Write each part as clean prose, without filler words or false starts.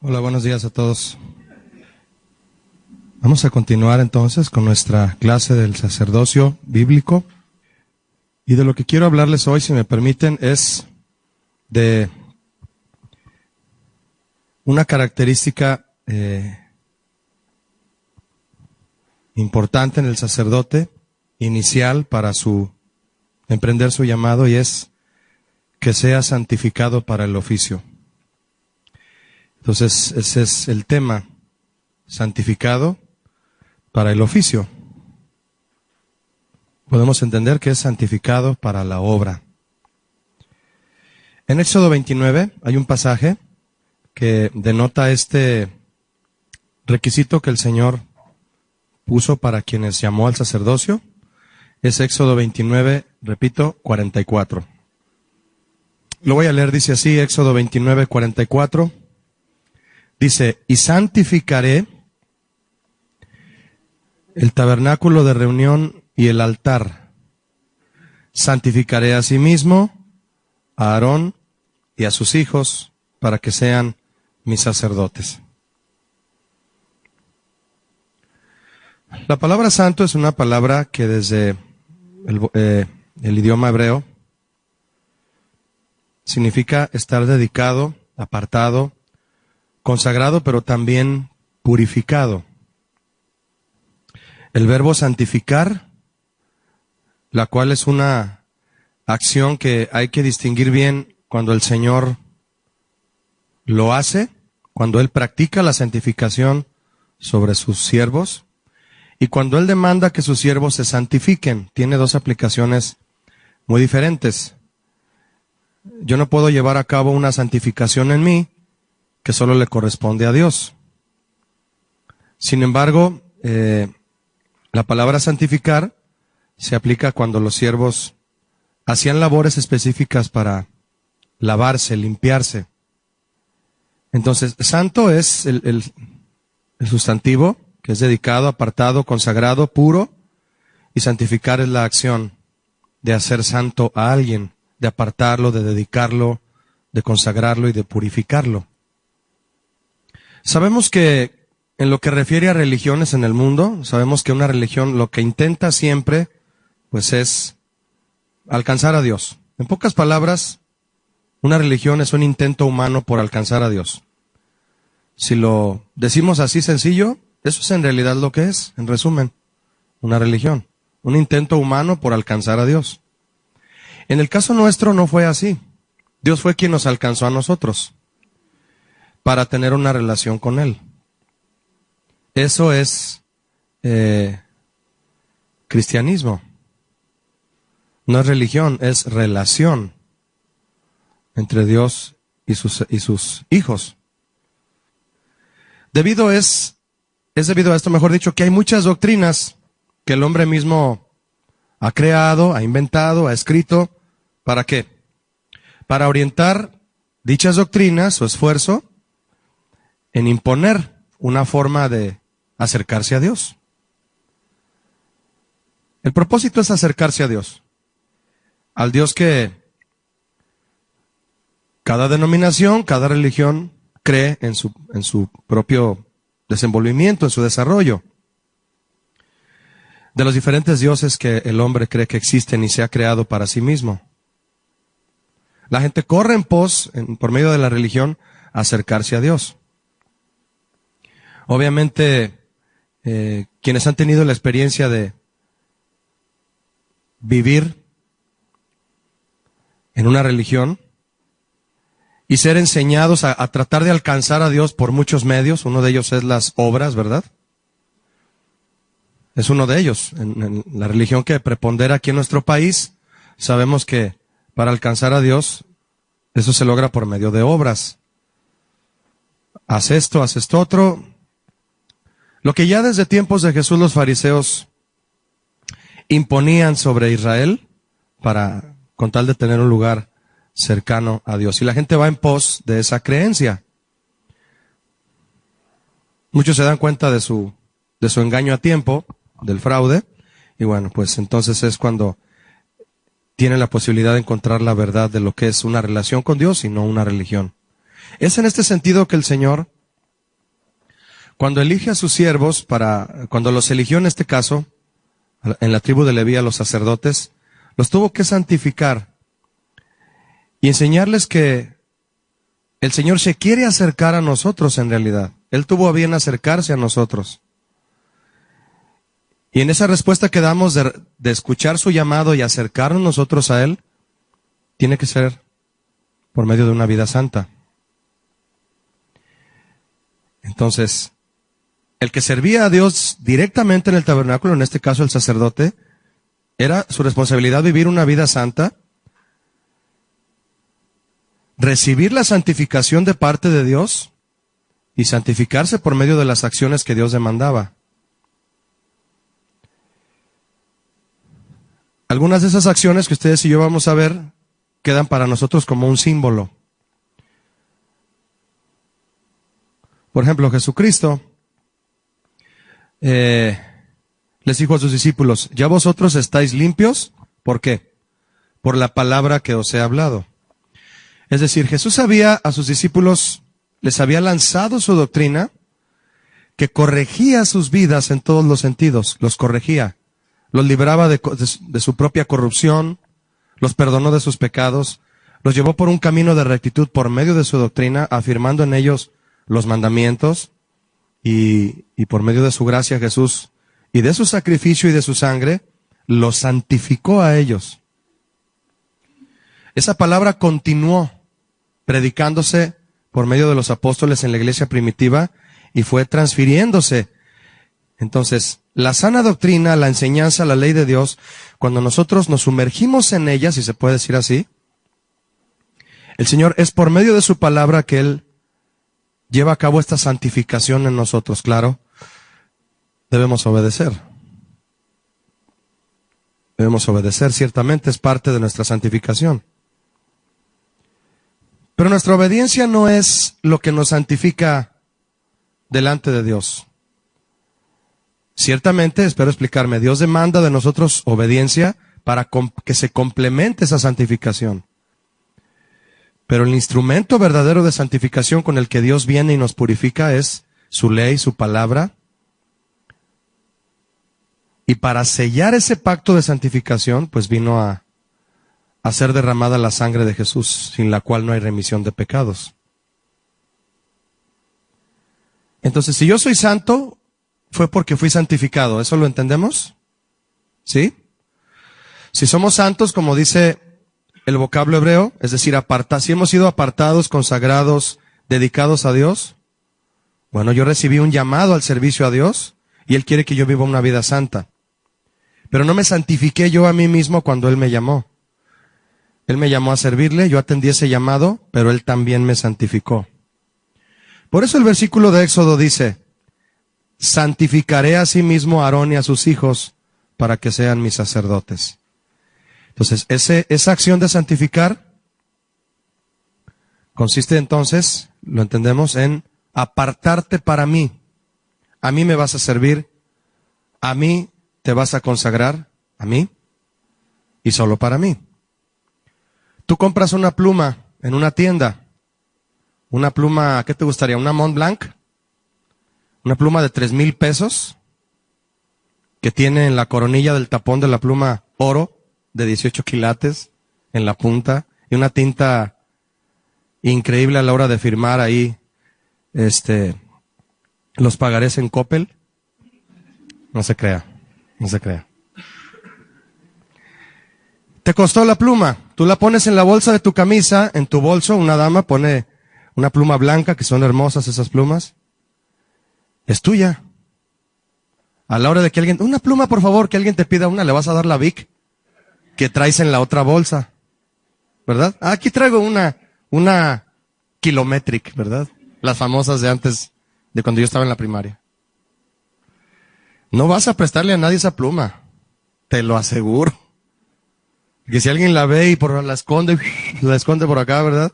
Hola, buenos días a todos. Vamos a continuar entonces con nuestra clase del sacerdocio bíblico. Y de lo que quiero hablarles hoy, si me permiten, es de una característica importante en el sacerdote, inicial para emprender su llamado, y es que sea santificado para el oficio. Entonces, ese es el tema, santificado para el oficio. Podemos entender que es santificado para la obra. En Éxodo 29 hay un pasaje que denota este requisito que el Señor puso para quienes llamó al sacerdocio. Es Éxodo 29, repito, 44. Lo voy a leer, dice así, Éxodo 29, 44. Dice, y santificaré el tabernáculo de reunión y el altar. Santificaré asimismo a Aarón y a sus hijos para que sean mis sacerdotes. La palabra santo es una palabra que desde el idioma hebreo significa estar dedicado, apartado, consagrado, pero también purificado. El verbo santificar, la cual es una acción que hay que distinguir bien cuando el Señor lo hace, cuando Él practica la santificación sobre sus siervos, y cuando Él demanda que sus siervos se santifiquen. Tiene dos aplicaciones muy diferentes. Yo no puedo llevar a cabo una santificación en mí que solo le corresponde a Dios. Sin embargo, la palabra santificar se aplica cuando los siervos hacían labores específicas para lavarse, limpiarse. Entonces, santo es el sustantivo, que es dedicado, apartado, consagrado, puro, y santificar es la acción de hacer santo a alguien, de apartarlo, de dedicarlo, de consagrarlo y de purificarlo. Sabemos que en lo que refiere a religiones en el mundo, sabemos que una religión lo que intenta siempre, pues es alcanzar a Dios. En pocas palabras, una religión es un intento humano por alcanzar a Dios. Si lo decimos así sencillo, eso es en realidad lo que es, en resumen, una religión. Un intento humano por alcanzar a Dios. En el caso nuestro no fue así. Dios fue quien nos alcanzó a nosotros para tener una relación con Él. Eso es cristianismo. No es religión, es relación entre Dios y sus hijos. Es debido a esto, mejor dicho, que hay muchas doctrinas que el hombre mismo ha creado, ha inventado, ha escrito. ¿Para qué? Para orientar dichas doctrinas, su esfuerzo, en imponer una forma de acercarse a Dios. El propósito es acercarse a Dios. Al Dios que cada denominación, cada religión cree en su propio desenvolvimiento, en su desarrollo. De los diferentes dioses que el hombre cree que existen y se ha creado para sí mismo. La gente corre en pos, por medio de la religión, a acercarse a Dios. Obviamente, quienes han tenido la experiencia de vivir en una religión y ser enseñados a tratar de alcanzar a Dios por muchos medios, uno de ellos es las obras, ¿verdad? Es uno de ellos. En la religión que prepondera aquí en nuestro país, sabemos que para alcanzar a Dios, eso se logra por medio de obras. Haz esto otro. Lo que ya desde tiempos de Jesús los fariseos imponían sobre Israel con tal de tener un lugar cercano a Dios. Y la gente va en pos de esa creencia. Muchos se dan cuenta de su engaño a tiempo, del fraude, y bueno, pues entonces es cuando tienen la posibilidad de encontrar la verdad de lo que es una relación con Dios y no una religión. Es en este sentido que el Señor cuando elige a sus siervos cuando los eligió en este caso, en la tribu de Leví a los sacerdotes, los tuvo que santificar y enseñarles que el Señor se quiere acercar a nosotros en realidad. Él tuvo a bien acercarse a nosotros. Y en esa respuesta que damos de escuchar su llamado y acercarnos nosotros a Él, tiene que ser por medio de una vida santa. Entonces, el que servía a Dios directamente en el tabernáculo, en este caso el sacerdote, era su responsabilidad vivir una vida santa, recibir la santificación de parte de Dios y santificarse por medio de las acciones que Dios demandaba. Algunas de esas acciones que ustedes y yo vamos a ver quedan para nosotros como un símbolo. Por ejemplo, Jesucristo les dijo a sus discípulos, ya vosotros estáis limpios, ¿por qué? Por la palabra que os he hablado. Es decir, Jesús a sus discípulos, les había lanzado su doctrina que corregía sus vidas en todos los sentidos, los corregía, los libraba de su propia corrupción, los perdonó de sus pecados, los llevó por un camino de rectitud por medio de su doctrina, afirmando en ellos los mandamientos, y por medio de su gracia Jesús, y de su sacrificio y de su sangre, los santificó a ellos. Esa palabra continuó predicándose por medio de los apóstoles en la iglesia primitiva y fue transfiriéndose. Entonces, la sana doctrina, la enseñanza, la ley de Dios, cuando nosotros nos sumergimos en ella, si se puede decir así, el Señor es por medio de su palabra que Él lleva a cabo esta santificación en nosotros. Claro, debemos obedecer. Debemos obedecer, ciertamente es parte de nuestra santificación. Pero nuestra obediencia no es lo que nos santifica delante de Dios. Ciertamente, espero explicarme, Dios demanda de nosotros obediencia para que se complemente esa santificación. Pero el instrumento verdadero de santificación con el que Dios viene y nos purifica es su ley, su palabra. Y para sellar ese pacto de santificación, pues vino a ser derramada la sangre de Jesús, sin la cual no hay remisión de pecados. Entonces, si yo soy santo, fue porque fui santificado. ¿Eso lo entendemos? ¿Sí? Si somos santos, como dice el vocablo hebreo, es decir, si hemos sido apartados, consagrados, dedicados a Dios, bueno, yo recibí un llamado al servicio a Dios y Él quiere que yo viva una vida santa. Pero no me santifiqué yo a mí mismo cuando Él me llamó. Él me llamó a servirle, yo atendí ese llamado, pero Él también me santificó. Por eso el versículo de Éxodo dice, santificaré a sí mismo a Aarón y a sus hijos para que sean mis sacerdotes. Entonces, esa acción de santificar consiste entonces, lo entendemos, en apartarte para mí. A mí me vas a servir, a mí te vas a consagrar, a mí, y solo para mí. Tú compras una pluma en una tienda, una pluma, ¿qué te gustaría? ¿Una Mont Blanc? Una pluma de 3,000 pesos, que tiene en la coronilla del tapón de la pluma oro de 18 quilates en la punta, y una tinta increíble a la hora de firmar ahí, los pagarés en Coppel. No se crea, no se crea. Te costó la pluma, tú la pones en la bolsa de tu camisa, en tu bolso, una dama pone una pluma blanca, que son hermosas esas plumas, es tuya. A la hora de que alguien, una pluma por favor, que alguien te pida una, le vas a dar la Bic que traes en la otra bolsa, ¿verdad? Aquí traigo una Kilometric, ¿verdad? Las famosas de antes, de cuando yo estaba en la primaria. No vas a prestarle a nadie esa pluma, te lo aseguro. Que si alguien la ve y la esconde por acá, ¿verdad?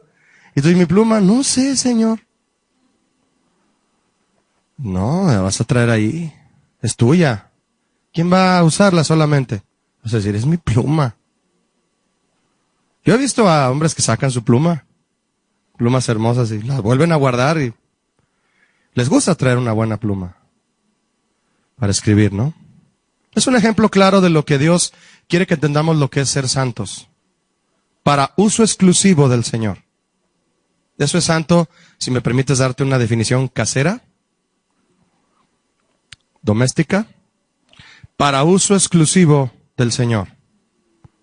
Y tú, ¿y mi pluma? No sé, señor. No, la vas a traer ahí. Es tuya. ¿Quién va a usarla solamente? Vas a decir, es mi pluma. Yo he visto a hombres que sacan su pluma, plumas hermosas, y las vuelven a guardar y les gusta traer una buena pluma para escribir, ¿no? Es un ejemplo claro de lo que Dios quiere que entendamos lo que es ser santos, para uso exclusivo del Señor. Eso es santo, si me permites darte una definición casera, doméstica, para uso exclusivo del Señor.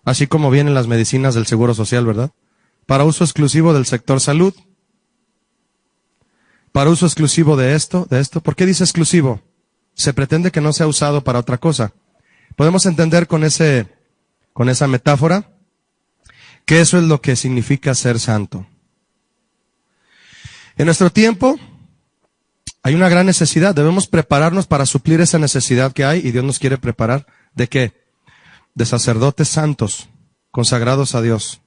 Así como vienen las medicinas del Seguro Social, ¿verdad? Para uso exclusivo del sector salud. Para uso exclusivo de esto. ¿Por qué dice exclusivo? Se pretende que no sea usado para otra cosa. Podemos entender con esa metáfora que eso es lo que significa ser santo. En nuestro tiempo hay una gran necesidad. Debemos prepararnos para suplir esa necesidad que hay, y Dios nos quiere preparar. ¿De qué? De sacerdotes santos, consagrados a Dios,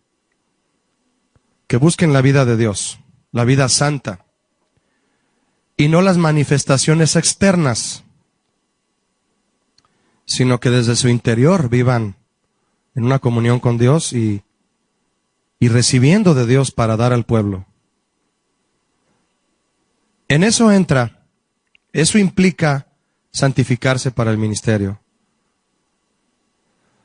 que busquen la vida de Dios, la vida santa, y no las manifestaciones externas, sino que desde su interior vivan en una comunión con Dios y recibiendo de Dios para dar al pueblo. En eso eso implica santificarse para el ministerio.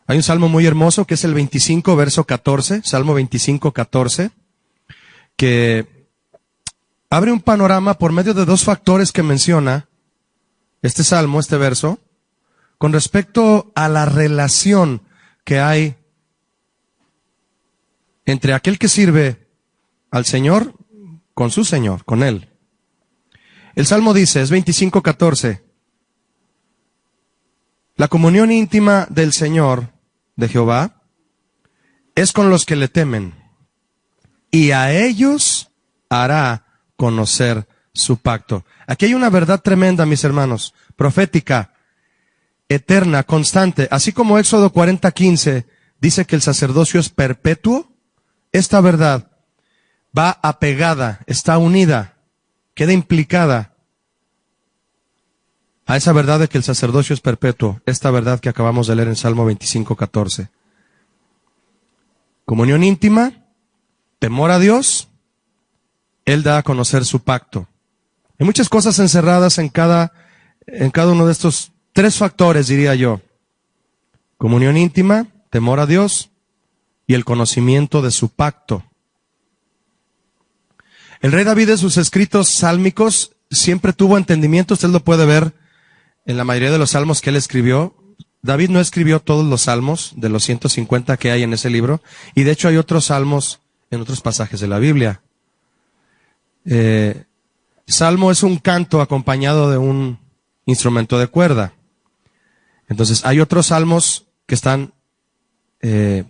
Hay un salmo muy hermoso que es el 25, verso 14, Salmo 25, 14, que abre un panorama por medio de dos factores que menciona este salmo, este verso, con respecto a la relación que hay entre aquel que sirve al Señor con su Señor, con Él. El Salmo dice, es 25:14, la comunión íntima del Señor, de Jehová, es con los que le temen, y a ellos hará conocer su pacto. Aquí hay una verdad tremenda, mis hermanos, profética, eterna, constante. Así como Éxodo 40:15 dice que el sacerdocio es perpetuo, esta verdad va apegada, está unida, queda implicada a esa verdad de que el sacerdocio es perpetuo, esta verdad que acabamos de leer en Salmo 25:14. Comunión íntima, temor a Dios, Él da a conocer su pacto. Hay muchas cosas encerradas en cada uno de estos tres factores, diría yo. Comunión íntima, temor a Dios y el conocimiento de su pacto. El rey David en sus escritos sálmicos siempre tuvo entendimiento. Usted lo puede ver en la mayoría de los salmos que él escribió. David no escribió todos los salmos de los 150 que hay en ese libro, y de hecho hay otros salmos en otros pasajes de la Biblia. Salmo es un canto acompañado de un instrumento de cuerda. Entonces hay otros salmos que están en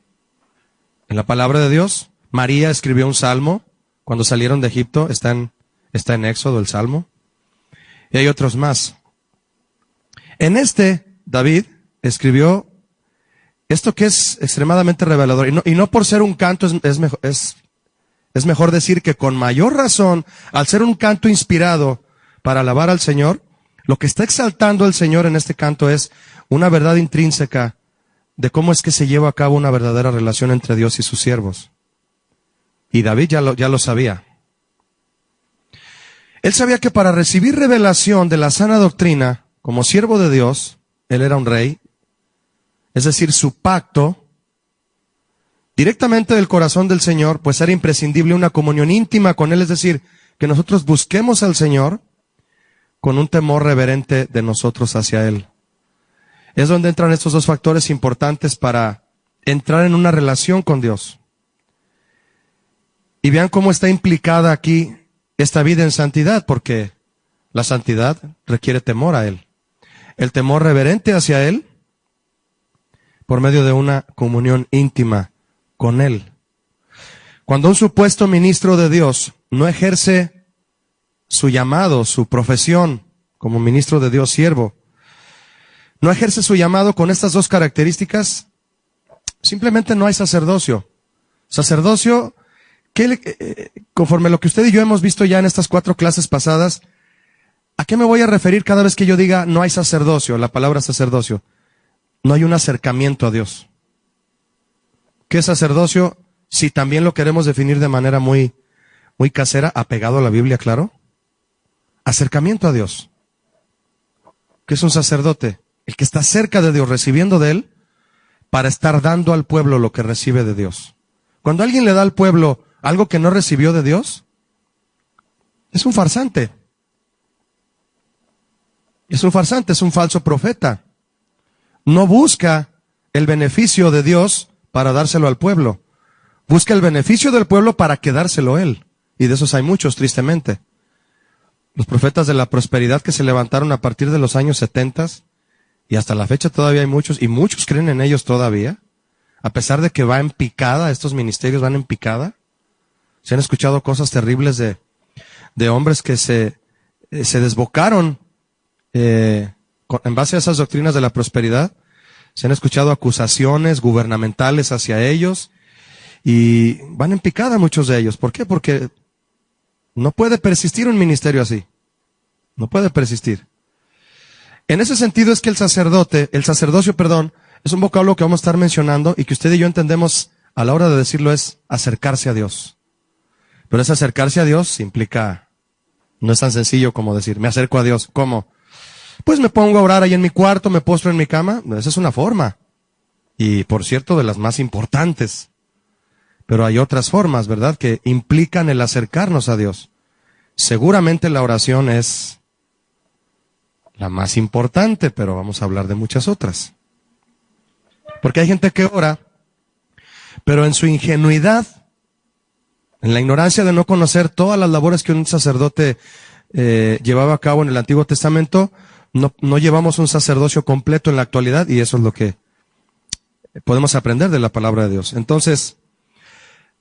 la palabra de Dios. María escribió un salmo cuando salieron de Egipto, está en Éxodo el salmo. Y hay otros más. En David escribió esto que es extremadamente revelador. Y no por ser un canto, es mejor decir que con mayor razón, al ser un canto inspirado para alabar al Señor, lo que está exaltando el Señor en este canto es una verdad intrínseca de cómo es que se lleva a cabo una verdadera relación entre Dios y sus siervos. Y David ya lo sabía. Él sabía que para recibir revelación de la sana doctrina, como siervo de Dios, él era un rey, es decir, su pacto, directamente del corazón del Señor, pues era imprescindible una comunión íntima con Él, es decir, que nosotros busquemos al Señor con un temor reverente de nosotros hacia Él. Es donde entran estos dos factores importantes para entrar en una relación con Dios. Y vean cómo está implicada aquí esta vida en santidad, porque la santidad requiere temor a Él. El temor reverente hacia Él por medio de una comunión íntima con Él. Cuando un supuesto ministro de Dios no ejerce su llamado, su profesión como ministro de Dios, siervo, no ejerce su llamado con estas dos características, simplemente no hay sacerdocio. Sacerdocio, conforme lo que usted y yo hemos visto ya en estas 4 clases pasadas, ¿a qué me voy a referir cada vez que yo diga no hay sacerdocio? La palabra sacerdocio. No hay un acercamiento a Dios. ¿Qué es sacerdocio? Si también lo queremos definir de manera muy casera, apegado a la Biblia, claro. acercamiento a Dios. ¿Qué es un sacerdote? El que está cerca de Dios, recibiendo de Él, para estar dando al pueblo lo que recibe de Dios. Cuando alguien le da al pueblo algo que no recibió de Dios, es un farsante. Es un farsante, es un falso profeta. No busca el beneficio de Dios para dárselo al pueblo. Busca el beneficio del pueblo para quedárselo él. Y de esos hay muchos, tristemente. Los profetas de la prosperidad que se levantaron a partir de los años 70 y hasta la fecha todavía hay muchos, y muchos creen en ellos todavía, a pesar de que va en picada, estos ministerios van en picada. Se han escuchado cosas terribles de hombres que se desbocaron en base a esas doctrinas de la prosperidad. Se han escuchado acusaciones gubernamentales hacia ellos y van en picada muchos de ellos. ¿Por qué? Porque no puede persistir un ministerio así. No puede persistir. En ese sentido es que el sacerdocio, es un vocablo que vamos a estar mencionando y que usted y yo entendemos a la hora de decirlo es acercarse a Dios. Pero ese acercarse a Dios implica, no es tan sencillo como decir, me acerco a Dios. ¿Cómo? Pues me pongo a orar ahí en mi cuarto, me postro en mi cama. Esa es una forma. Y por cierto, de las más importantes. Pero hay otras formas, ¿verdad?, que implican el acercarnos a Dios. Seguramente la oración es la más importante, pero vamos a hablar de muchas otras. Porque hay gente que ora, pero en su ingenuidad, en la ignorancia de no conocer todas las labores que un sacerdote llevaba a cabo en el Antiguo Testamento, no llevamos un sacerdocio completo en la actualidad, y eso es lo que podemos aprender de la palabra de Dios. Entonces,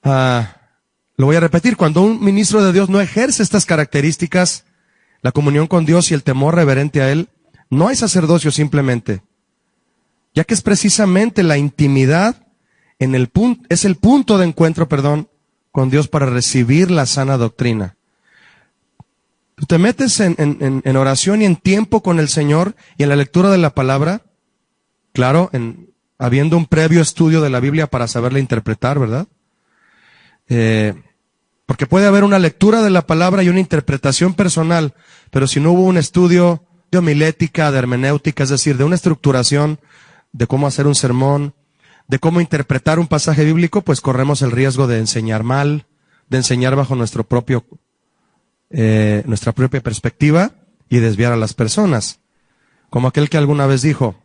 lo voy a repetir, cuando un ministro de Dios no ejerce estas características, la comunión con Dios y el temor reverente a Él, no hay sacerdocio simplemente, ya que es precisamente la intimidad es el punto de encuentro, con Dios para recibir la sana doctrina. Tú te metes en oración y en tiempo con el Señor y en la lectura de la palabra, claro, habiendo un previo estudio de la Biblia para saberla interpretar, ¿verdad? Porque puede haber una lectura de la palabra y una interpretación personal, pero si no hubo un estudio de homilética, de hermenéutica, es decir, de una estructuración de cómo hacer un sermón, de cómo interpretar un pasaje bíblico, pues corremos el riesgo de enseñar mal, de enseñar bajo nuestra propia perspectiva y desviar a las personas. Como aquel que alguna vez dijo,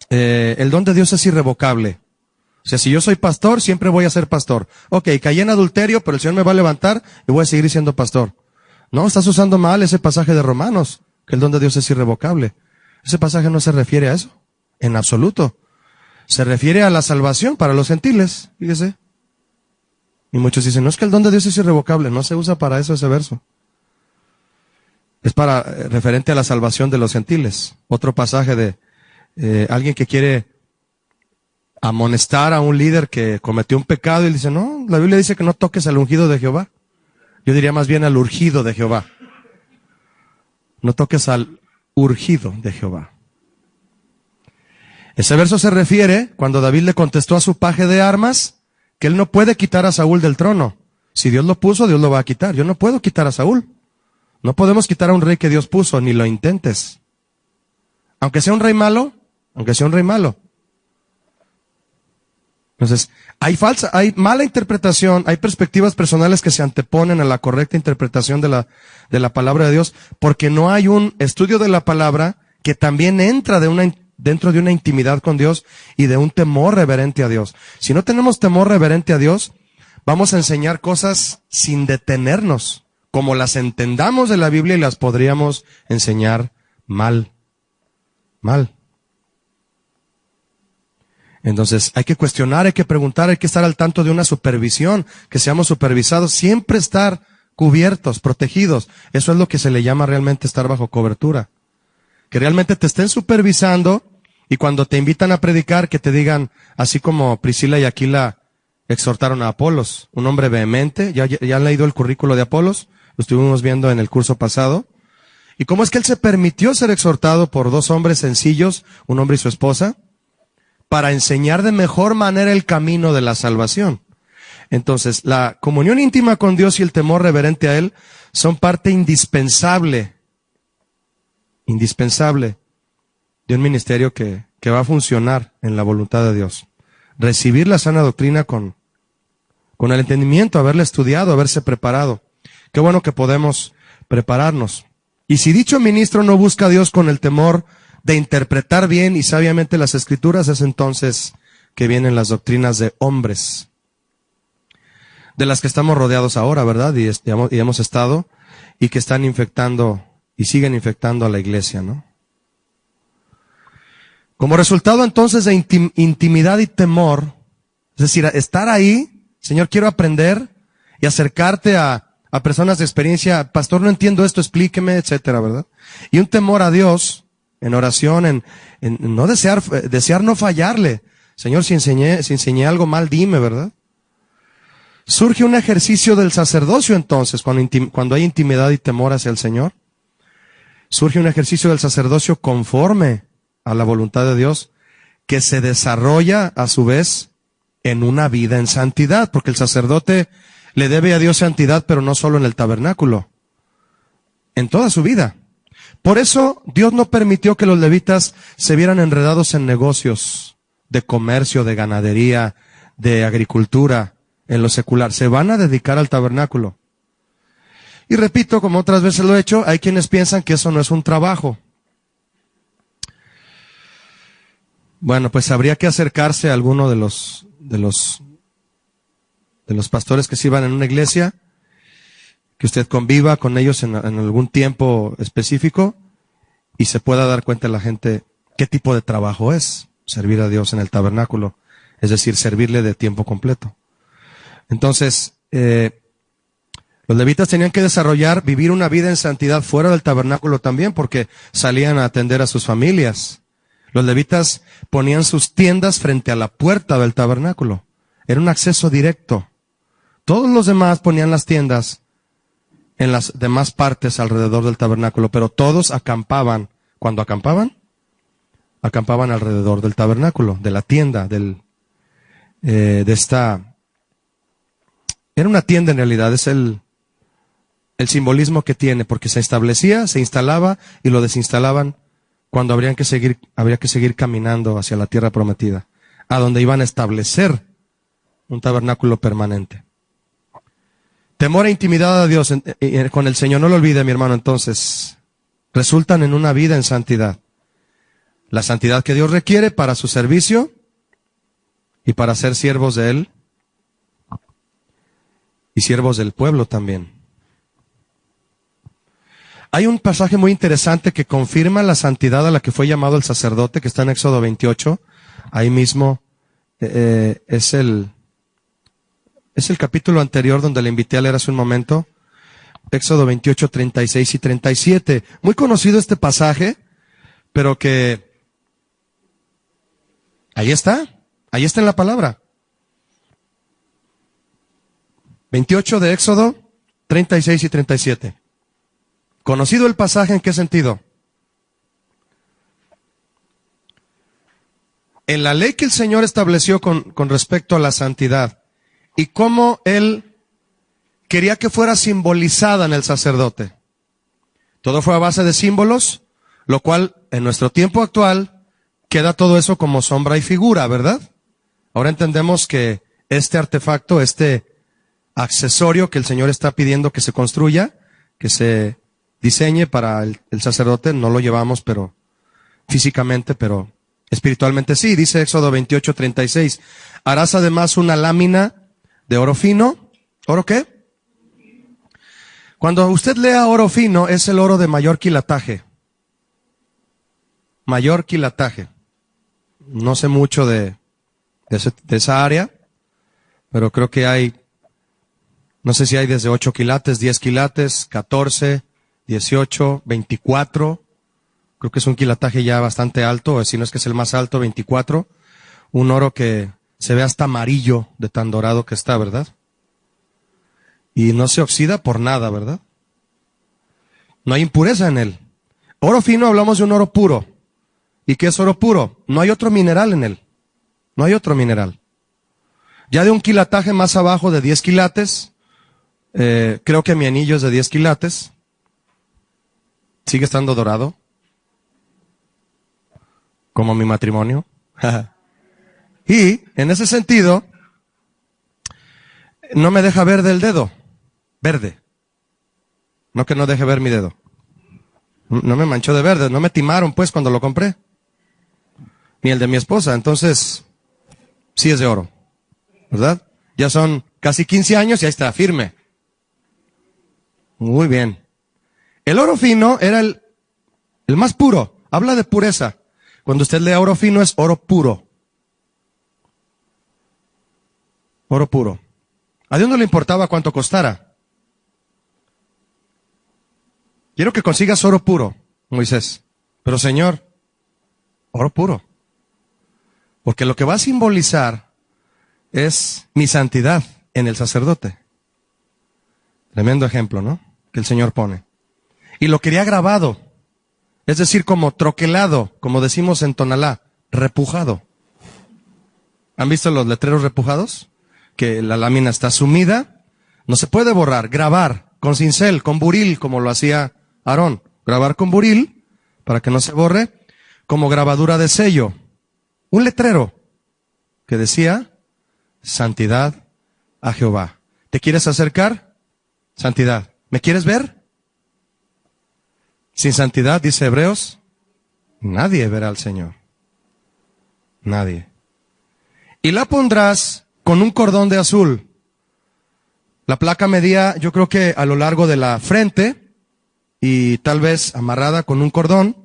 el don de Dios es irrevocable. O sea, si yo soy pastor, siempre voy a ser pastor. Ok, caí en adulterio, pero el Señor me va a levantar y voy a seguir siendo pastor. No, estás usando mal ese pasaje de Romanos, que el don de Dios es irrevocable. Ese pasaje no se refiere a eso, en absoluto. Se refiere a la salvación para los gentiles, fíjese. Y muchos dicen, no, es que el don de Dios es irrevocable. No se usa para eso ese verso. Es referente a la salvación de los gentiles. Otro pasaje de alguien que quiere amonestar a un líder que cometió un pecado y dice, no, la Biblia dice que no toques al ungido de Jehová. Yo diría más bien al urgido de Jehová. No toques al urgido de Jehová. Ese verso se refiere cuando David le contestó a su paje de armas que él no puede quitar a Saúl del trono. Si Dios lo puso, Dios lo va a quitar. Yo no puedo quitar a Saúl. No podemos quitar a un rey que Dios puso, ni lo intentes. Aunque sea un rey malo, Entonces, hay mala interpretación, hay perspectivas personales que se anteponen a la correcta interpretación de la palabra de Dios, porque no hay un estudio de la palabra que también entra dentro de una intimidad con Dios y de un temor reverente a Dios. Si no tenemos temor reverente a Dios, vamos a enseñar cosas sin detenernos, como las entendamos de la Biblia y las podríamos enseñar mal. Entonces, hay que cuestionar, hay que preguntar, hay que estar al tanto de una supervisión, que seamos supervisados, siempre estar cubiertos, protegidos. Eso es lo que se le llama realmente estar bajo cobertura. Que realmente te estén supervisando y cuando te invitan a predicar, que te digan, así como Priscila y Aquila exhortaron a Apolos, un hombre vehemente. ¿Ya han leído el currículo de Apolos? Lo estuvimos viendo en el curso pasado. ¿Y cómo es que él se permitió ser exhortado por dos hombres sencillos, un hombre y su esposa, para enseñar de mejor manera el camino de la salvación? Entonces, la comunión íntima con Dios y el temor reverente a Él son parte indispensable de un ministerio que va a funcionar en la voluntad de Dios. Recibir la sana doctrina con el entendimiento, haberla estudiado, haberse preparado. Qué bueno que podemos prepararnos. Y si dicho ministro no busca a Dios con el temor de interpretar bien y sabiamente las Escrituras, es entonces que vienen las doctrinas de hombres, de las que estamos rodeados ahora, ¿verdad? Y hemos estado, y que están infectando y siguen infectando a la iglesia, ¿no? Como resultado entonces de intimidad y temor, es decir, estar ahí, Señor, quiero aprender, y acercarte a personas de experiencia, pastor, no entiendo esto, explíqueme, etcétera, ¿verdad? Y un temor a Dios, en oración, en no desear no fallarle. Señor, si enseñé algo mal, dime, ¿verdad? Surge un ejercicio del sacerdocio entonces, cuando hay intimidad y temor hacia el Señor. Surge un ejercicio del sacerdocio conforme a la voluntad de Dios, que se desarrolla a su vez en una vida en santidad, porque el sacerdote le debe a Dios santidad, pero no solo en el tabernáculo, en toda su vida. Por eso Dios no permitió que los levitas se vieran enredados en negocios de comercio, de ganadería, de agricultura, en lo secular. Se van a dedicar al tabernáculo. Y repito, como otras veces lo he hecho, hay quienes piensan que eso no es un trabajo. Bueno, pues habría que acercarse a alguno de los pastores que sirvan en una iglesia, que usted conviva con ellos en algún tiempo específico y se pueda dar cuenta a la gente qué tipo de trabajo es servir a Dios en el tabernáculo, es decir, servirle de tiempo completo. Entonces, los levitas tenían que vivir una vida en santidad fuera del tabernáculo también, porque salían a atender a sus familias. Los levitas ponían sus tiendas frente a la puerta del tabernáculo. Era un acceso directo. Todos los demás ponían las tiendas en las demás partes alrededor del tabernáculo, pero todos acampaban. Cuando acampaban alrededor del tabernáculo, de la tienda, era una tienda en realidad, es el simbolismo que tiene, porque se establecía, se instalaba y lo desinstalaban cuando habría que seguir caminando hacia la tierra prometida, a donde iban a establecer un tabernáculo permanente. Temor e intimidad a Dios con el Señor, no lo olvide, mi hermano, entonces, resultan en una vida en santidad. La santidad que Dios requiere para su servicio y para ser siervos de Él y siervos del pueblo también. Hay un pasaje muy interesante que confirma la santidad a la que fue llamado el sacerdote, que está en Éxodo 28. Ahí mismo es el capítulo anterior donde le invité a leer hace un momento. Éxodo 28, 36 y 37. Muy conocido este pasaje, pero que ahí está en la palabra. 28 de Éxodo, 36 y 37. ¿Conocido el pasaje en qué sentido? En la ley que el Señor estableció con respecto a la santidad y cómo Él quería que fuera simbolizada en el sacerdote. Todo fue a base de símbolos, lo cual en nuestro tiempo actual queda todo eso como sombra y figura, ¿verdad? Ahora entendemos que este artefacto, este accesorio que el Señor está pidiendo que se construya, que se diseñe para el sacerdote, no lo llevamos, pero físicamente, pero espiritualmente sí. Dice Éxodo 28, 36. Harás además una lámina de oro fino. ¿Oro qué? Cuando usted lea oro fino, es el oro de mayor quilataje. Mayor quilataje. No sé mucho de esa área, pero creo que hay, no sé si hay desde 8 quilates, 10 quilates, 14, 18, 24. Creo que es un quilataje ya bastante alto, si no es que es el más alto, 24. Un oro que se ve hasta amarillo de tan dorado que está, ¿verdad? Y no se oxida por nada, ¿verdad? No hay impureza en él. Oro fino, hablamos de un oro puro. ¿Y qué es oro puro? No hay otro mineral en él. No hay otro mineral. Ya de un quilataje más abajo de 10 quilates, Creo que mi anillo es de 10 quilates. Sigue estando dorado. Como mi matrimonio. Y, en ese sentido, no me deja ver del dedo. Verde. No que no deje ver mi dedo. No me manchó de verde. No me timaron, pues, cuando lo compré. Ni el de mi esposa. Entonces, sí es de oro. ¿Verdad? Ya son casi 15 años y ahí está, firme. Muy bien. El oro fino era el más puro. Habla de pureza. Cuando usted lee oro fino es oro puro. Oro puro. A Dios no le importaba cuánto costara. Quiero que consigas oro puro, Moisés. Pero Señor, oro puro. Porque lo que va a simbolizar es mi santidad en el sacerdote. Tremendo ejemplo, ¿no? Que el Señor pone. Y lo quería grabado. Es decir, como troquelado, como decimos en Tonalá, repujado. ¿Han visto los letreros repujados? Que la lámina está sumida, no se puede borrar, grabar con cincel, con buril, como lo hacía Aarón. Grabar con buril, para que no se borre, como grabadura de sello. Un letrero que decía, santidad a Jehová. ¿Te quieres acercar? Santidad. ¿Me quieres ver? Sin santidad, dice Hebreos, nadie verá al Señor. Nadie. Y la pondrás con un cordón de azul. La placa medía, yo creo que a lo largo de la frente y tal vez amarrada con un cordón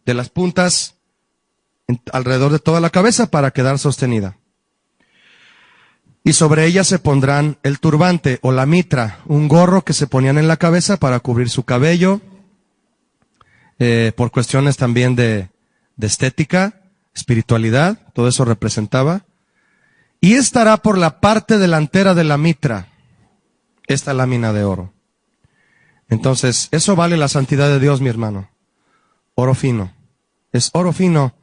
de las puntas alrededor de toda la cabeza para quedar sostenida. Y sobre ella se pondrán el turbante o la mitra, un gorro que se ponían en la cabeza para cubrir su cabello, por cuestiones también de estética, espiritualidad, todo eso representaba. Y estará por la parte delantera de la mitra esta lámina de oro. Entonces, eso vale la santidad de Dios, mi hermano. Oro fino. Es oro fino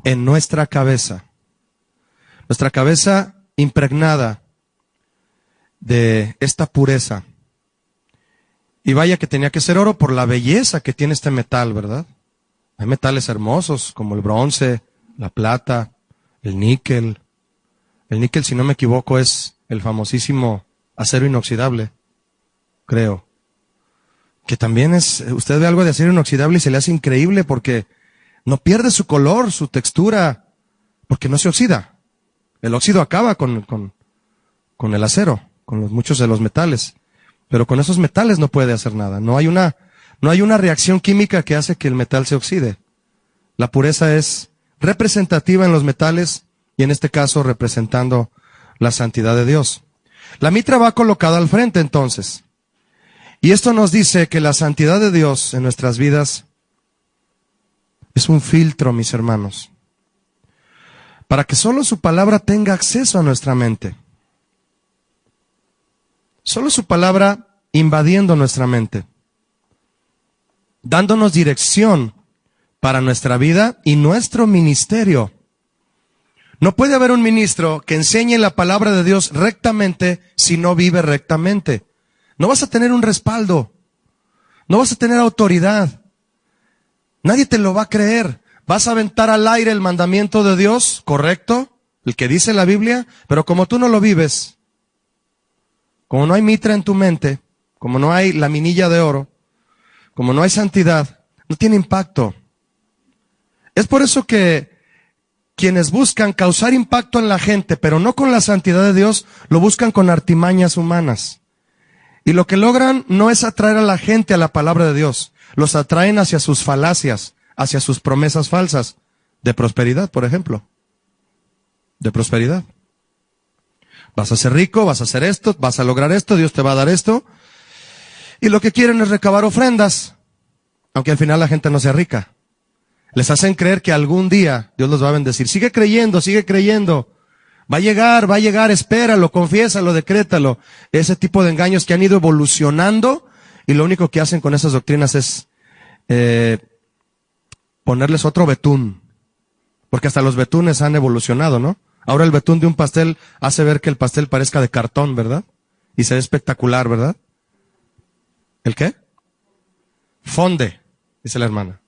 en nuestra cabeza. Nuestra cabeza impregnada de esta pureza. Y vaya que tenía que ser oro por la belleza que tiene este metal, ¿verdad? Hay metales hermosos como el bronce, la plata, el níquel. El níquel, si no me equivoco, es el famosísimo acero inoxidable, creo. Que también es, usted ve algo de acero inoxidable y se le hace increíble porque no pierde su color, su textura, porque no se oxida. El óxido acaba con el acero, con muchos de los metales. Pero con esos metales no puede hacer nada. No hay una reacción química que hace que el metal se oxide. La pureza es representativa en los metales y en este caso representando la santidad de Dios. La mitra va colocada al frente entonces. Y esto nos dice que la santidad de Dios en nuestras vidas es un filtro, mis hermanos, para que solo su palabra tenga acceso a nuestra mente. Solo su palabra invadiendo nuestra mente, dándonos dirección para nuestra vida y nuestro ministerio. No puede haber un ministro que enseñe la palabra de Dios rectamente si no vive rectamente. No vas a tener un respaldo. No vas a tener autoridad. Nadie te lo va a creer. Vas a aventar al aire el mandamiento de Dios, correcto, el que dice la Biblia, pero como tú no lo vives, como no hay mitra en tu mente, como no hay laminilla de oro, como no hay santidad, no tiene impacto. Es por eso que quienes buscan causar impacto en la gente, pero no con la santidad de Dios, lo buscan con artimañas humanas. Y lo que logran no es atraer a la gente a la palabra de Dios. Los atraen hacia sus falacias, hacia sus promesas falsas. De prosperidad, por ejemplo. De prosperidad. Vas a ser rico, vas a hacer esto, vas a lograr esto, Dios te va a dar esto. Y lo que quieren es recabar ofrendas, aunque al final la gente no sea rica. Les hacen creer que algún día Dios los va a bendecir. Sigue creyendo, sigue creyendo. Va a llegar, espéralo, confiésalo, decrétalo. Ese tipo de engaños que han ido evolucionando y lo único que hacen con esas doctrinas es ponerles otro betún. Porque hasta los betunes han evolucionado, ¿no? Ahora el betún de un pastel hace ver que el pastel parezca de cartón, ¿verdad? Y se ve espectacular, ¿verdad? ¿El qué? Fonde, dice la hermana.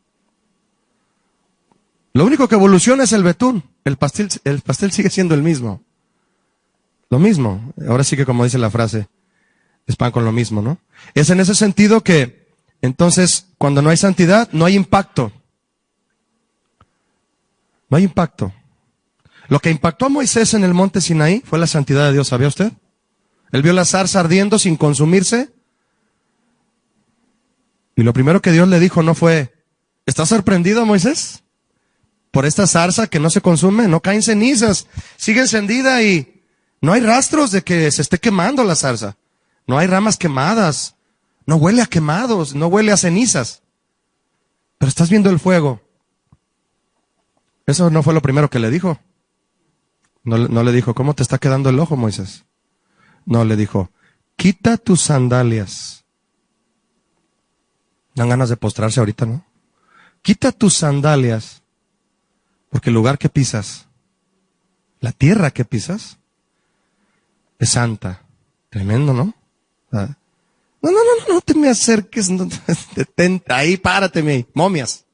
Lo único que evoluciona es el betún. El pastel sigue siendo el mismo. Lo mismo. Ahora sí que como dice la frase, es pan con lo mismo, ¿no? Es en ese sentido que, entonces, cuando no hay santidad, no hay impacto. No hay impacto. Lo que impactó a Moisés en el monte Sinaí fue la santidad de Dios, ¿sabía usted? Él vio la zarza ardiendo sin consumirse. Y lo primero que Dios le dijo no fue, ¿estás sorprendido, Moisés? Por esta zarza que no se consume, no caen cenizas, sigue encendida y no hay rastros de que se esté quemando la zarza. No hay ramas quemadas, no huele a quemados, no huele a cenizas. Pero estás viendo el fuego. Eso no fue lo primero que le dijo. No le dijo, ¿cómo te está quedando el ojo, Moisés? No, le dijo, quita tus sandalias. Dan ganas de postrarse ahorita, ¿no? Quita tus sandalias, porque el lugar que pisas, la tierra que pisas, es santa. Tremendo, ¿no? No te me acerques, no, detente, ahí, párateme, momias.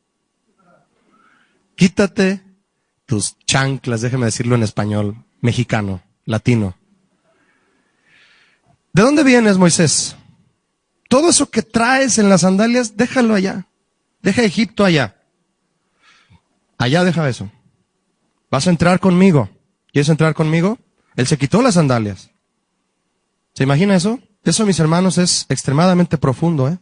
Quítate tus chanclas, déjeme decirlo en español, mexicano, latino. ¿De dónde vienes, Moisés? Todo eso que traes en las sandalias, déjalo allá. Deja Egipto allá. Allá deja eso. Vas a entrar conmigo. ¿Quieres entrar conmigo? Él se quitó las sandalias. ¿Se imagina eso? Eso, mis hermanos, es extremadamente profundo, ¿eh?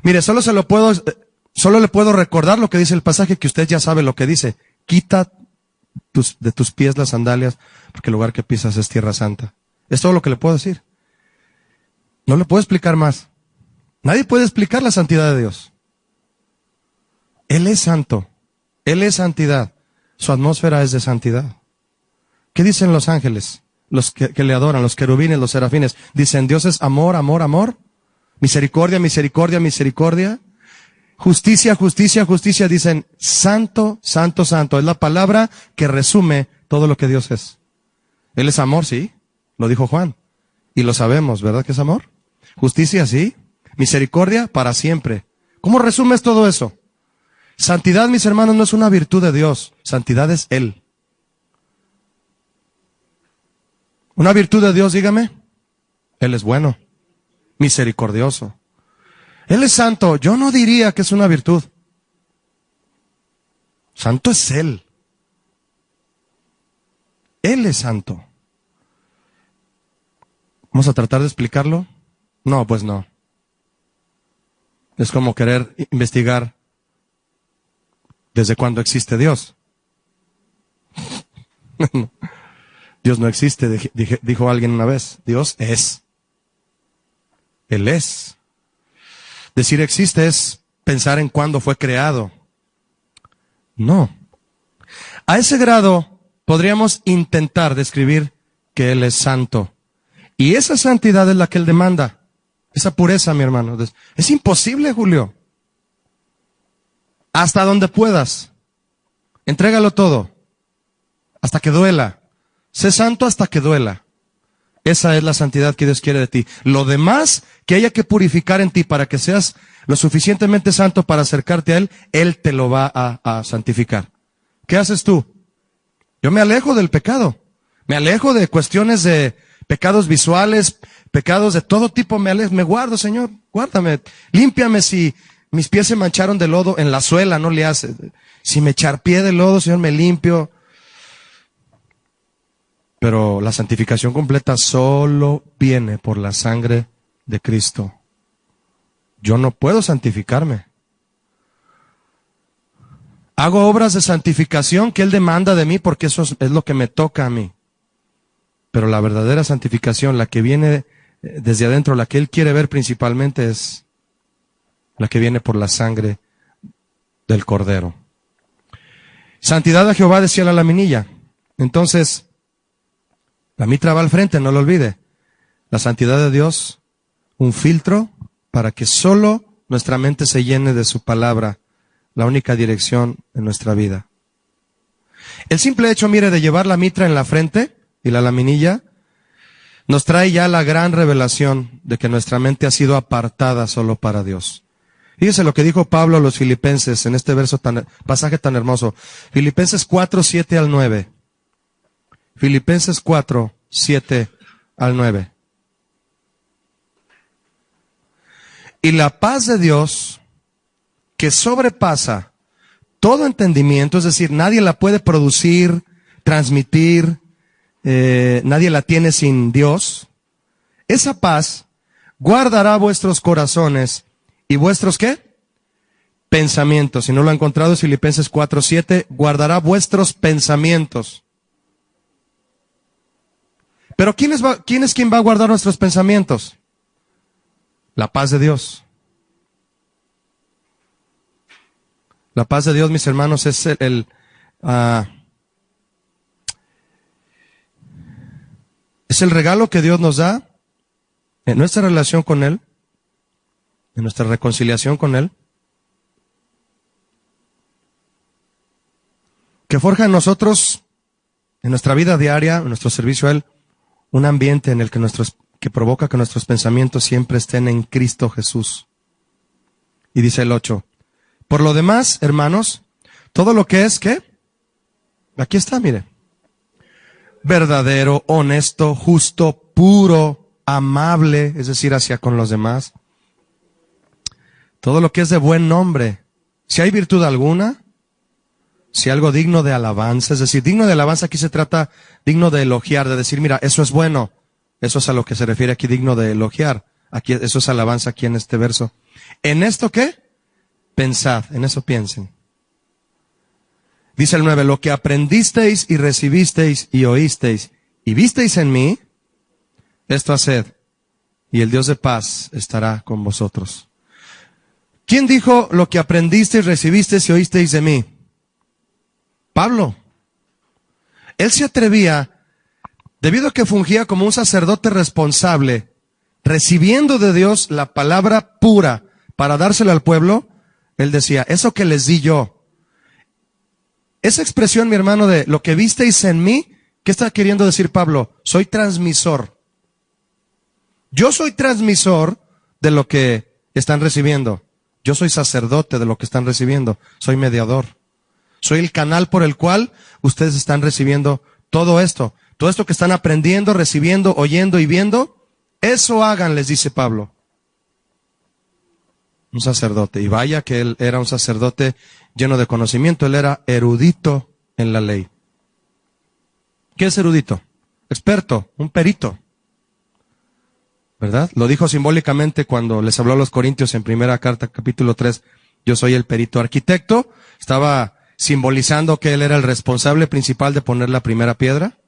Mire, solo le puedo recordar lo que dice el pasaje, que usted ya sabe lo que dice. Quita de tus pies las sandalias, porque el lugar que pisas es tierra santa. Es todo lo que le puedo decir. No le puedo explicar más. Nadie puede explicar la santidad de Dios. Él es santo. Él es santidad. Su atmósfera es de santidad. ¿Qué dicen los ángeles? Los que le adoran, los querubines, los serafines. Dicen, Dios es amor, amor, amor. Misericordia, misericordia, misericordia. Justicia, justicia, justicia. Dicen, santo, santo, santo. Es la palabra que resume todo lo que Dios es. Él es amor, sí. Lo dijo Juan. Y lo sabemos, ¿verdad que es amor? Justicia, sí. Misericordia, para siempre. ¿Cómo resumes todo eso? Santidad, mis hermanos, no es una virtud de Dios. Santidad es Él. Una virtud de Dios, dígame. Él es bueno, misericordioso. Él es santo. Yo no diría que es una virtud. Santo es Él. Él es santo. ¿Vamos a tratar de explicarlo? No, pues no. Es como querer investigar desde cuándo existe Dios. Dios no existe, dijo alguien una vez. Dios es. Él es. Decir existe es pensar en cuándo fue creado. No. A ese grado podríamos intentar describir que Él es santo. Y esa santidad es la que Él demanda. Esa pureza, mi hermano. Es imposible, Julio. Hasta donde puedas. Entrégalo todo. Hasta que duela. Sé santo hasta que duela. Esa es la santidad que Dios quiere de ti. Lo demás que haya que purificar en ti para que seas lo suficientemente santo para acercarte a Él, Él te lo va a santificar. ¿Qué haces tú? Yo me alejo del pecado. Me alejo de cuestiones de pecados visuales, pecados de todo tipo. Me guardo, Señor. Guárdame. Límpiame si mis pies se mancharon de lodo. En la suela no le hace. Si me charpié de lodo, Señor, me limpio. Pero la santificación completa solo viene por la sangre de Cristo. Yo no puedo santificarme. Hago obras de santificación que Él demanda de mí porque eso es lo que me toca a mí. Pero la verdadera santificación, la que viene desde adentro, la que Él quiere ver principalmente, es la que viene por la sangre del Cordero. Santidad a Jehová, decía la laminilla. Entonces, la mitra va al frente, no lo olvide. La santidad de Dios, un filtro para que solo nuestra mente se llene de su palabra, la única dirección en nuestra vida. El simple hecho, mire, de llevar la mitra en la frente y la laminilla, nos trae ya la gran revelación de que nuestra mente ha sido apartada solo para Dios. Fíjese lo que dijo Pablo a los filipenses en este pasaje tan hermoso. Filipenses 4, 7 al 9. Filipenses 4, 7 al 9. Y la paz de Dios, que sobrepasa todo entendimiento, es decir, nadie la puede producir, transmitir, nadie la tiene sin Dios. Esa paz guardará vuestros corazones y vuestros ¿qué? Pensamientos. Si no lo ha encontrado, es Filipenses 4:7, guardará vuestros pensamientos. Pero ¿quién es quien va a guardar nuestros pensamientos? La paz de Dios. La paz de Dios, mis hermanos, es es el regalo que Dios nos da en nuestra relación con Él, en nuestra reconciliación con Él, que forja en nosotros, en nuestra vida diaria, en nuestro servicio a Él, un ambiente en el que provoca que nuestros pensamientos siempre estén en Cristo Jesús. Y dice el 8, por lo demás, hermanos, todo lo que es, ¿qué? Aquí está, mire. Verdadero, honesto, justo, puro, amable, es decir, hacia con los demás. Todo lo que es de buen nombre. Si hay virtud alguna, si algo digno de alabanza, es decir, digno de alabanza aquí se trata digno de elogiar, de decir, mira, eso es bueno. Eso es a lo que se refiere aquí, digno de elogiar. Aquí, eso es alabanza aquí en este verso. ¿En esto qué? Pensad, en eso piensen. Dice el 9, lo que aprendisteis y recibisteis y oísteis y visteis en mí, esto haced, y el Dios de paz estará con vosotros. ¿Quién dijo lo que aprendisteis, recibisteis y oísteis de mí? Pablo. Él se atrevía, debido a que fungía como un sacerdote responsable, recibiendo de Dios la palabra pura para dársela al pueblo, él decía, eso que les di yo. Esa expresión, mi hermano, de lo que visteis en mí, ¿qué está queriendo decir Pablo? Soy transmisor. Yo soy transmisor de lo que están recibiendo. Yo soy sacerdote de lo que están recibiendo. Soy mediador. Soy el canal por el cual ustedes están recibiendo todo esto. Todo esto que están aprendiendo, recibiendo, oyendo y viendo, eso hagan, les dice Pablo. Un sacerdote. Y vaya que él era un sacerdote lleno de conocimiento. Él era erudito en la ley. ¿Qué es erudito? Experto, un perito. ¿Verdad? Lo dijo simbólicamente cuando les habló a los Corintios en primera carta, capítulo 3. Yo soy el perito arquitecto. Estaba simbolizando que él era el responsable principal de poner la primera piedra.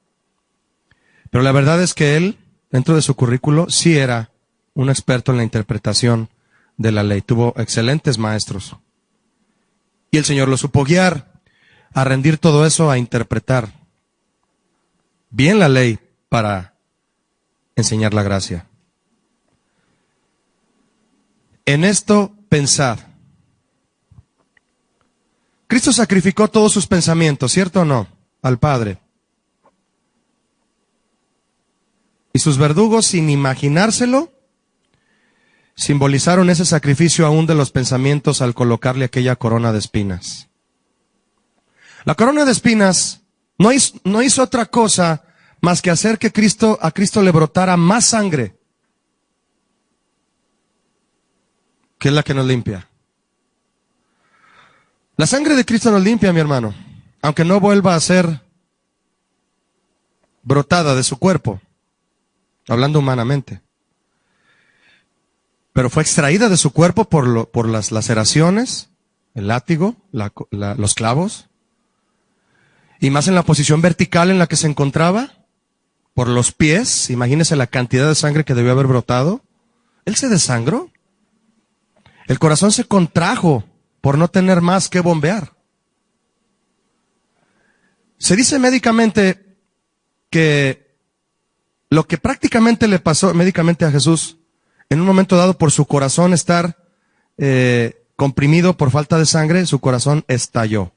Pero la verdad es que él, dentro de su currículo, sí era un experto en la interpretación de la ley. Tuvo excelentes maestros. Y el Señor lo supo guiar a rendir todo eso, a interpretar bien la ley para enseñar la gracia. En esto pensad. Cristo sacrificó todos sus pensamientos, ¿cierto o no? Al Padre. Y sus verdugos, sin imaginárselo, simbolizaron ese sacrificio aún de los pensamientos al colocarle aquella corona de espinas. La corona de espinas no hizo otra cosa más que hacer que a Cristo le brotara más sangre, que es la que nos limpia. La sangre de Cristo nos limpia, mi hermano, aunque no vuelva a ser brotada de su cuerpo, hablando humanamente. Pero fue extraída de su cuerpo por las laceraciones, el látigo, los clavos, y más en la posición vertical en la que se encontraba, por los pies. Imagínese la cantidad de sangre que debió haber brotado. Él se desangró. El corazón se contrajo por no tener más que bombear. Se dice médicamente que lo que prácticamente le pasó médicamente a Jesús, en un momento dado por su corazón estar comprimido por falta de sangre, su corazón estalló.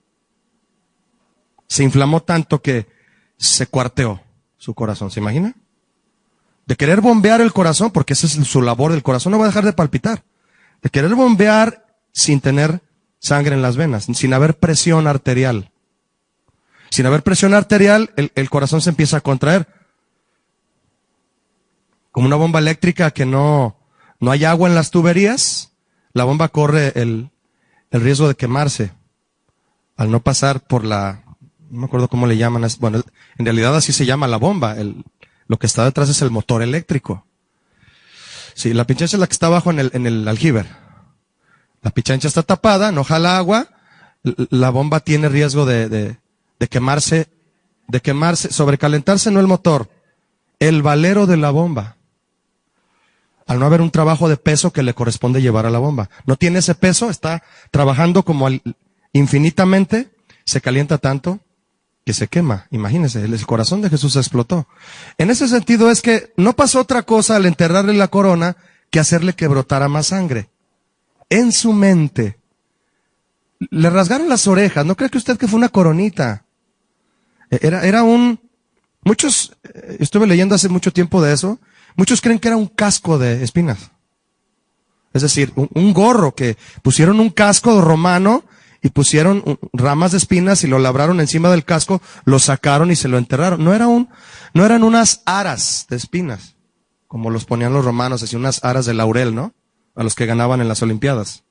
Se inflamó tanto que se cuarteó su corazón, ¿se imagina? de querer bombear el corazón, porque esa es su labor, el corazón no va a dejar de palpitar, de querer bombear sin tener sangre en las venas, sin haber presión arterial. Sin haber presión arterial, el corazón se empieza a contraer. Como una bomba eléctrica que no hay agua en las tuberías, la bomba corre el riesgo de quemarse al no pasar por no me acuerdo cómo le llaman, bueno, en realidad así se llama la bomba, lo que está detrás es el motor eléctrico. Sí, la pichancha es la que está abajo en el aljibe. La pichancha está tapada, no jala agua, la bomba tiene riesgo de quemarse, sobrecalentarse no el motor, el valero de la bomba. Al no haber un trabajo de peso que le corresponde llevar a la bomba. No tiene ese peso, está trabajando como infinitamente, se calienta tanto que se quema. Imagínense, el corazón de Jesús explotó. En ese sentido es que no pasó otra cosa al enterrarle la corona que hacerle que brotara más sangre. En su mente. Le rasgaron las orejas. ¿No cree que usted que fue una coronita? Muchos, estuve leyendo hace mucho tiempo de eso, muchos creen que era un casco de espinas. Es decir, un gorro que pusieron un casco romano y pusieron ramas de espinas y lo labraron encima del casco, lo sacaron y se lo enterraron. No eran unas aras de espinas, como los ponían los romanos, así unas aras de laurel, ¿no? A los que ganaban en las Olimpiadas.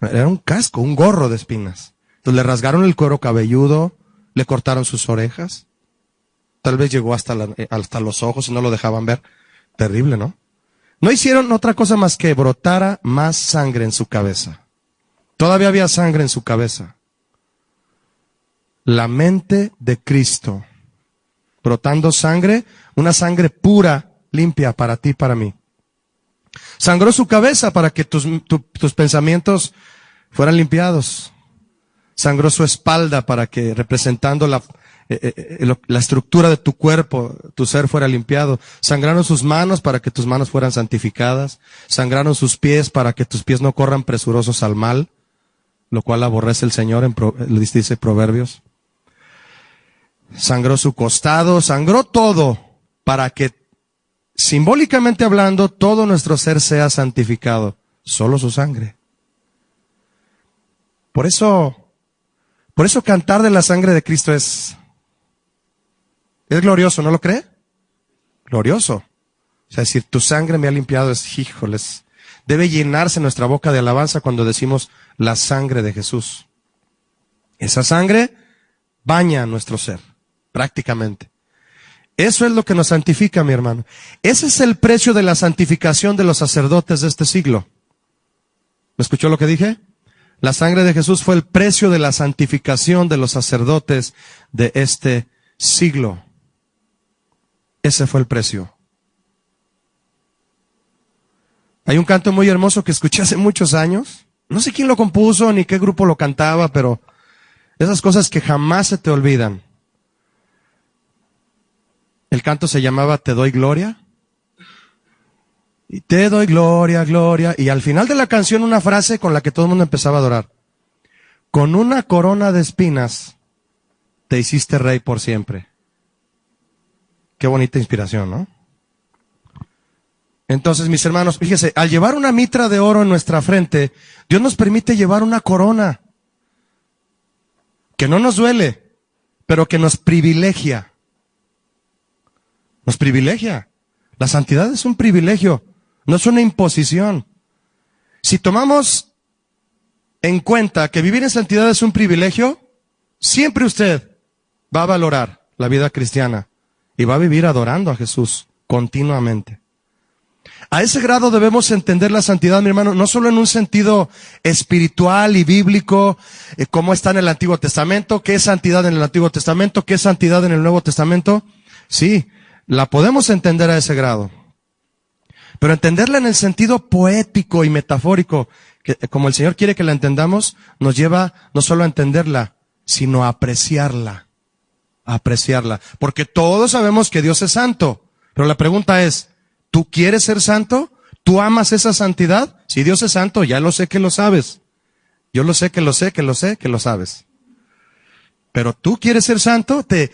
Era un casco, un gorro de espinas. Entonces le rasgaron el cuero cabelludo, le cortaron sus orejas. Tal vez llegó hasta los ojos y no lo dejaban ver. Terrible, ¿no? No hicieron otra cosa más que brotara más sangre en su cabeza. Todavía había sangre en su cabeza. La mente de Cristo, brotando sangre, una sangre pura, limpia para ti y para mí. Sangró su cabeza para que tus pensamientos fueran limpiados. Sangró su espalda para que, representando la estructura de tu cuerpo, tu ser fuera limpiado. Sangraron sus manos para que tus manos fueran santificadas. Sangraron sus pies para que tus pies no corran presurosos al mal, lo cual aborrece el Señor, le dice Proverbios. Sangró su costado, sangró todo para que, simbólicamente hablando, todo nuestro ser sea santificado. Solo su sangre. Por eso cantar de la sangre de Cristo es glorioso, ¿no lo cree? Glorioso. O sea, decir, tu sangre me ha limpiado, híjoles. Debe llenarse nuestra boca de alabanza cuando decimos la sangre de Jesús. Esa sangre baña nuestro ser, prácticamente. Eso es lo que nos santifica, mi hermano. Ese es el precio de la santificación de los sacerdotes de este siglo. ¿Me escuchó lo que dije? La sangre de Jesús fue el precio de la santificación de los sacerdotes de este siglo. Ese fue el precio. Hay un canto muy hermoso que escuché hace muchos años. No sé quién lo compuso ni qué grupo lo cantaba, pero esas cosas que jamás se te olvidan. El canto se llamaba Te doy gloria. Y te doy gloria, gloria. Y al final de la canción una frase con la que todo el mundo empezaba a adorar. Con una corona de espinas te hiciste rey por siempre. Qué bonita inspiración, ¿no? Entonces, mis hermanos, fíjese, al llevar una mitra de oro en nuestra frente, Dios nos permite llevar una corona que no nos duele, pero que nos privilegia. Nos privilegia. La santidad es un privilegio, no es una imposición. Si tomamos en cuenta que vivir en santidad es un privilegio, siempre usted va a valorar la vida cristiana y va a vivir adorando a Jesús continuamente. A ese grado debemos entender la santidad, mi hermano, no solo en un sentido espiritual y bíblico, como está en el Antiguo Testamento, qué es santidad en el Antiguo Testamento, qué es santidad en el Nuevo Testamento. Sí, la podemos entender a ese grado. Pero entenderla en el sentido poético y metafórico, que como el Señor quiere que la entendamos, nos lleva no solo a entenderla, sino a apreciarla. A apreciarla. Porque todos sabemos que Dios es santo. Pero la pregunta es, ¿tú quieres ser santo? ¿Tú amas esa santidad? Si Dios es santo, ya lo sé que lo sabes. Yo lo sé que lo sé, que lo sé, que lo sabes. Pero ¿tú quieres ser santo? ¿Te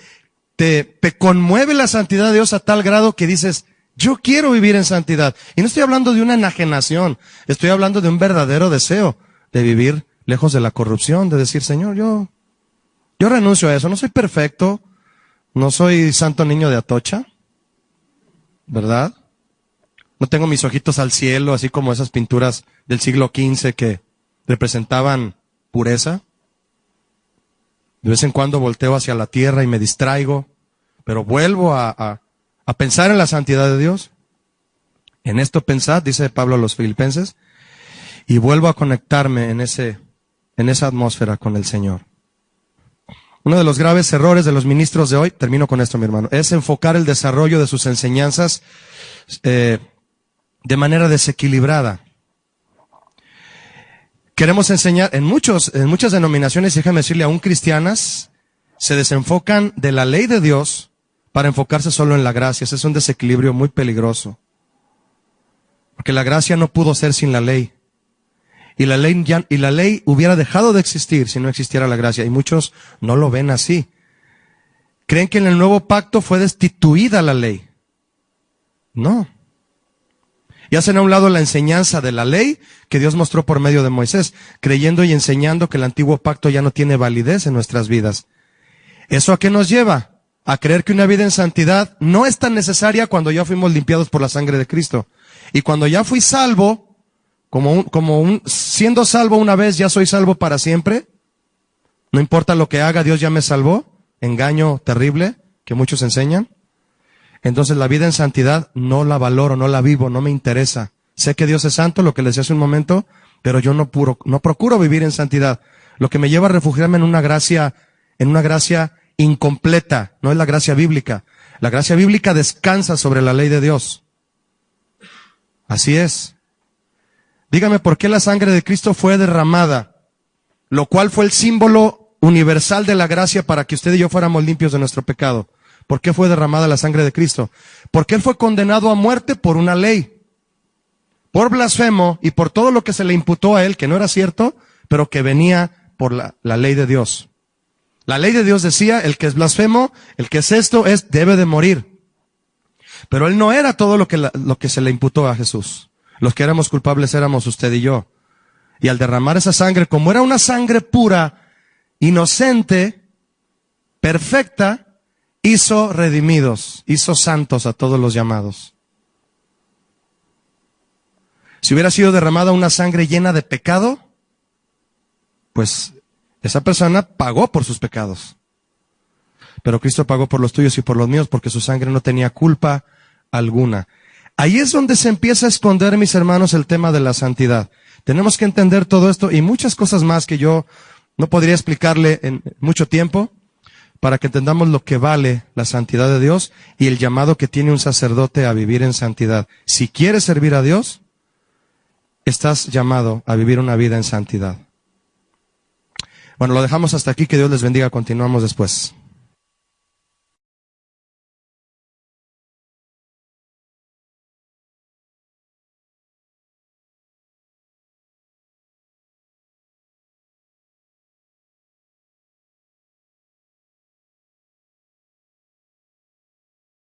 conmueve la santidad de Dios a tal grado que dices, Yo quiero vivir en santidad. Y no estoy hablando de una enajenación. Estoy hablando de un verdadero deseo de vivir lejos de la corrupción, de decir, Señor, yo renuncio a eso. No soy perfecto. No soy santo niño de Atocha. ¿Verdad? No tengo mis ojitos al cielo, así como esas pinturas del siglo XV que representaban pureza. De vez en cuando volteo hacia la tierra y me distraigo, pero vuelvo a pensar en la santidad de Dios. En esto pensad, dice Pablo a los Filipenses, y vuelvo a conectarme en esa atmósfera con el Señor. Uno de los graves errores de los ministros de hoy, termino con esto, mi hermano, es enfocar el desarrollo de sus enseñanzas de manera desequilibrada. Queremos enseñar, en muchas denominaciones, déjame decirle, aún cristianas, se desenfocan de la ley de Dios para enfocarse solo en la gracia. Ese es un desequilibrio muy peligroso. Porque la gracia no pudo ser sin la ley. Y la ley hubiera dejado de existir si no existiera la gracia. Y muchos no lo ven así. Creen que en el nuevo pacto fue destituida la ley. No. Y hacen a un lado la enseñanza de la ley que Dios mostró por medio de Moisés, creyendo y enseñando que el antiguo pacto ya no tiene validez en nuestras vidas. ¿Eso a qué nos lleva? A creer que una vida en santidad no es tan necesaria cuando ya fuimos limpiados por la sangre de Cristo. Y cuando ya fui salvo, siendo salvo una vez, ya soy salvo para siempre. No importa lo que haga, Dios ya me salvó. Engaño terrible que muchos enseñan. Entonces la vida en santidad no la valoro, no la vivo, no me interesa. Sé que Dios es santo, lo que les decía hace un momento, pero yo no procuro vivir en santidad. Lo que me lleva a refugiarme en una gracia incompleta, no es la gracia bíblica. La gracia bíblica descansa sobre la ley de Dios. Así es. Dígame por qué la sangre de Cristo fue derramada, lo cual fue el símbolo universal de la gracia para que usted y yo fuéramos limpios de nuestro pecado. ¿Por qué fue derramada la sangre de Cristo? Porque Él fue condenado a muerte por una ley, por blasfemo y por todo lo que se le imputó a Él, que no era cierto, pero que venía por la ley de Dios. La ley de Dios decía, el que es blasfemo, el que es esto, debe de morir. Pero Él no era todo lo que se le imputó a Jesús. Los que éramos culpables éramos usted y yo. Y al derramar esa sangre, como era una sangre pura, inocente, perfecta, hizo redimidos, hizo santos a todos los llamados. Si hubiera sido derramada una sangre llena de pecado, pues esa persona pagó por sus pecados. Pero Cristo pagó por los tuyos y por los míos porque su sangre no tenía culpa alguna. Ahí es donde se empieza a esconder, mis hermanos, el tema de la santidad. Tenemos que entender todo esto y muchas cosas más que yo no podría explicarle en mucho tiempo, para que entendamos lo que vale la santidad de Dios y el llamado que tiene un sacerdote a vivir en santidad. Si quieres servir a Dios, estás llamado a vivir una vida en santidad. Bueno, lo dejamos hasta aquí. Que Dios les bendiga. Continuamos después.